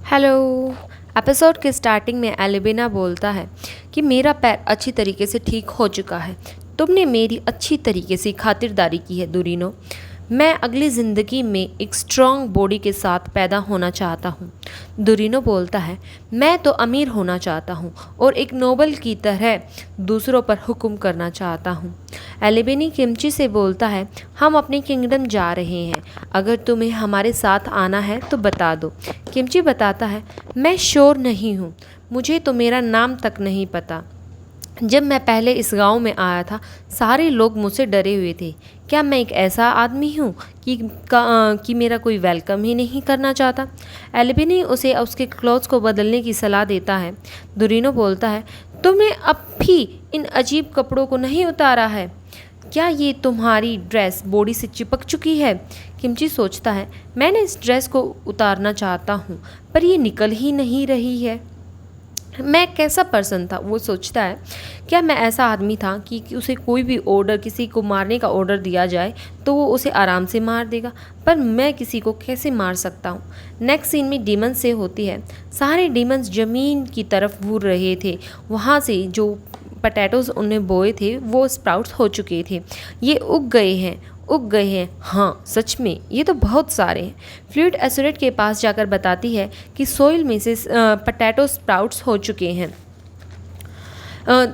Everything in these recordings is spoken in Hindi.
हेलो। एपिसोड के स्टार्टिंग में एलिबिना बोलता है कि मेरा पैर अच्छी तरीके से ठीक हो चुका है। तुमने मेरी अच्छी तरीके से खातिरदारी की है दूरिनो। मैं अगली ज़िंदगी में एक स्ट्रॉन्ग बॉडी के साथ पैदा होना चाहता हूँ। दूरिनो बोलता है मैं तो अमीर होना चाहता हूँ और एक नोबल की तरह दूसरों पर हुक्म करना चाहता हूँ। एलिबिनी किमची से बोलता है हम अपने किंगडम जा रहे हैं, अगर तुम्हें हमारे साथ आना है तो बता दो। किमची बताता है मैं श्योर नहीं हूँ, मुझे तो मेरा नाम तक नहीं पता। जब मैं पहले इस गांव में आया था सारे लोग मुझसे डरे हुए थे। क्या मैं एक ऐसा आदमी हूँ कि मेरा कोई वेलकम ही नहीं करना चाहता। एल्बिनी उसे उसके क्लॉथ्स को बदलने की सलाह देता है। दुरिनो बोलता है तुमने अब भी इन अजीब कपड़ों को नहीं उतारा है, क्या ये तुम्हारी ड्रेस बॉडी से चिपक चुकी है। किमची सोचता है मैंने इस ड्रेस को उतारना चाहता हूँ पर ये निकल ही नहीं रही है। मैं कैसा पर्सन था, वो सोचता है क्या मैं ऐसा आदमी था कि उसे कोई भी ऑर्डर, किसी को मारने का ऑर्डर दिया जाए तो वो उसे आराम से मार देगा, पर मैं किसी को कैसे मार सकता हूँ। नेक्स्ट सीन में डीमंस से होती है। सारे डीमंस ज़मीन की तरफ घूर रहे थे। वहाँ से जो पटैटोज़ उन्हें बोए थे वो स्प्राउट्स हो चुके थे। ये उग गए हैं। हाँ सच में ये तो बहुत सारे हैं। फ्लूइड एसोरेट के पास जाकर बताती है कि सोइल में से पटैटो स्प्राउट्स हो चुके हैं।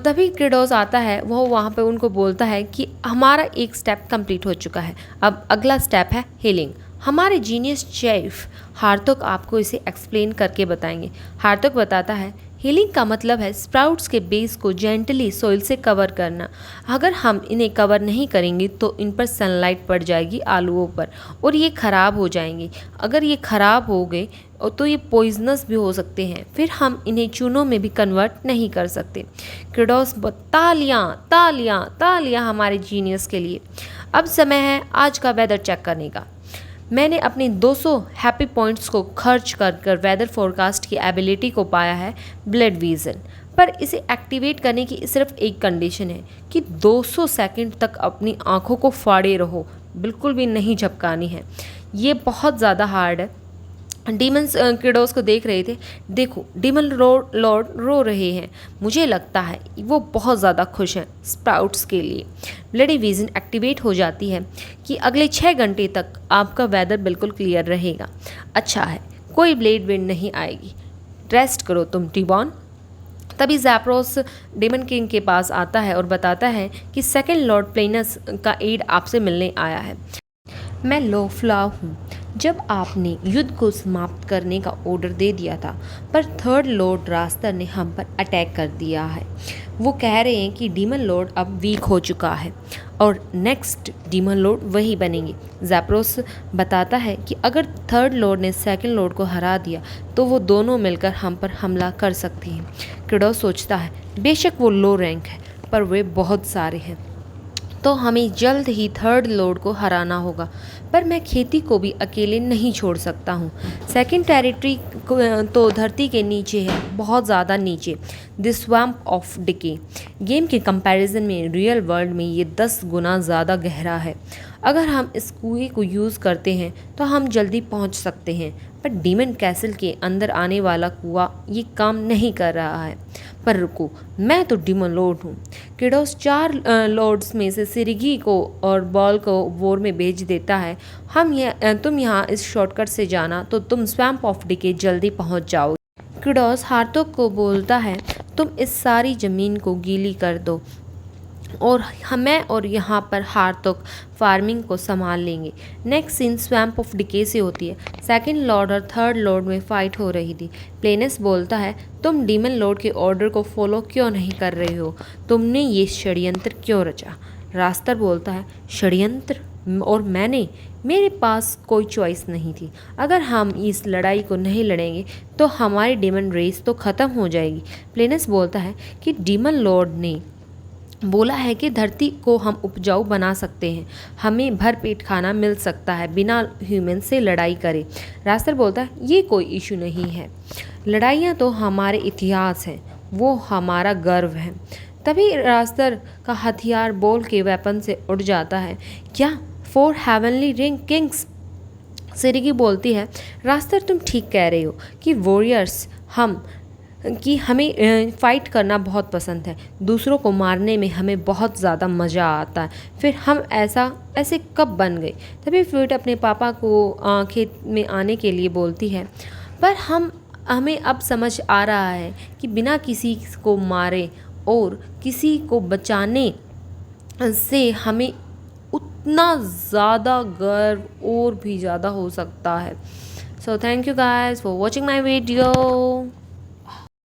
तभी क्रेडोस आता है, वो वहाँ पे उनको बोलता है कि हमारा एक स्टेप कंप्लीट हो चुका है, अब अगला स्टेप है हीलिंग। हमारे जीनियस शेफ हार्तोक आपको इसे एक्सप्लेन करके बताएंगे। हार्तोक बताता है हीलिंग का मतलब है स्प्राउट्स के बेस को जेंटली सॉइल से कवर करना। अगर हम इन्हें कवर नहीं करेंगे तो इन पर सनलाइट पड़ जाएगी आलूओं पर और ये ख़राब हो जाएंगे। अगर ये ख़राब हो गए तो ये पॉइजनस भी हो सकते हैं, फिर हम इन्हें चूनों में भी कन्वर्ट नहीं कर सकते। क्रेडोस तालियां तालियां तालियां हमारे जीनियस के लिए। अब समय है आज का वेदर चेक करने का। मैंने अपने 200 हैप्पी पॉइंट्स को खर्च कर कर वेदर फोरकास्ट की एबिलिटी को पाया है ब्लड विजन, पर इसे एक्टिवेट करने की सिर्फ एक कंडीशन है कि 200 सेकंड तक अपनी आंखों को फाड़े रहो, बिल्कुल भी नहीं झपकानी है। ये बहुत ज़्यादा हार्ड है। डीमंस क्रेडोस को देख रहे थे। देखो डीमन लॉर्ड रो रहे हैं, मुझे लगता है वो बहुत ज़्यादा खुश हैं स्प्राउट्स के लिए। ब्लडी विजन एक्टिवेट हो जाती है कि अगले 6 घंटे तक आपका वेदर बिल्कुल क्लियर रहेगा। अच्छा है, कोई ब्लेड विंड नहीं आएगी, रेस्ट करो तुम टिबॉन। तभी जैप्रोस डेमन किंग के पास आता है और बताता है कि सेकंड लॉर्ड प्लेनस का एड आपसे मिलने आया है। मैं लोफ्ला हूँ। जब आपने युद्ध को समाप्त करने का ऑर्डर दे दिया था, पर थर्ड लॉर्ड रास्टर ने हम पर अटैक कर दिया है। वो कह रहे हैं कि डीमन लॉर्ड अब वीक हो चुका है और नेक्स्ट डीमन लॉर्ड वही बनेंगे। जैप्रोस बताता है कि अगर थर्ड लॉर्ड ने सेकंड लॉर्ड को हरा दिया तो वो दोनों मिलकर हम पर हमला कर सकती हैं। क्रेडोस सोचता है बेशक वो लो रैंक है पर वे बहुत सारे हैं, तो हमें जल्द ही थर्ड लॉर्ड को हराना होगा, पर मैं खेती को भी अकेले नहीं छोड़ सकता हूँ। सेकंड टेरिटरी तो धरती के नीचे है, बहुत ज़्यादा नीचे। The swamp of decay game के कंपैरिजन में रियल वर्ल्ड में ये 10 गुना ज़्यादा गहरा है। अगर हम इस कुएं को यूज़ करते हैं तो हम जल्दी पहुँच सकते हैं, पर डीमन कैसल के अंदर आने वाला कुआं ये काम नहीं कर रहा है। पर रुको, मैं तो डीमन लॉर्ड हूँ। क्रेडोस 4 लॉर्ड्स में से सिरिगी को और बॉल को वोर में भेज देता है। तुम यहाँ इस शॉर्टकट से जाना तो तुम स्वैम्प ऑफ डिके जल्दी पहुँच जाओगे। क्रेडोस हार्तोक को बोलता है तुम इस सारी ज़मीन को गीली कर दो और मैं और यहाँ पर हार्तोक फार्मिंग को संभाल लेंगे। Next scene swamp of decay से होती है। सेकंड लॉर्ड और थर्ड लॉर्ड में फाइट हो रही थी। प्लेनस बोलता है तुम डीमन लॉर्ड के ऑर्डर को फॉलो क्यों नहीं कर रहे हो, तुमने ये षड्यंत्र क्यों रचा। रास्तर बोलता है षड्यंत्र और मेरे पास कोई चॉइस नहीं थी। अगर हम इस लड़ाई को नहीं लड़ेंगे तो हमारी डीमन रेस तो ख़त्म हो जाएगी। प्लेनस बोलता है कि डीमन लॉर्ड ने बोला है कि धरती को हम उपजाऊ बना सकते हैं, हमें भर पेट खाना मिल सकता है बिना ह्यूमन से लड़ाई करे। रास्तर बोलता है ये कोई इशू नहीं है, लड़ाइयाँ तो हमारे इतिहास हैं, वो हमारा गर्व है। तभी रास्तर का हथियार बॉल के वेपन से उड़ जाता है। क्या 4 हेवनली रिंग किंग्स सिरिकी बोलती है, रास्टर तुम ठीक कह रही हो कि वॉरियर्स हमें फ़ाइट करना बहुत पसंद है, दूसरों को मारने में हमें बहुत ज़्यादा मज़ा आता है, फिर हम ऐसे कब बन गए। तभी फ्लूइड अपने पापा को खेत में आने के लिए बोलती है, पर हमें अब समझ आ रहा है कि बिना किसी को मारे और किसी को बचाने से हमें उतना ज़्यादा गर्व और भी ज़्यादा हो सकता है। So thank you guys for watching my video.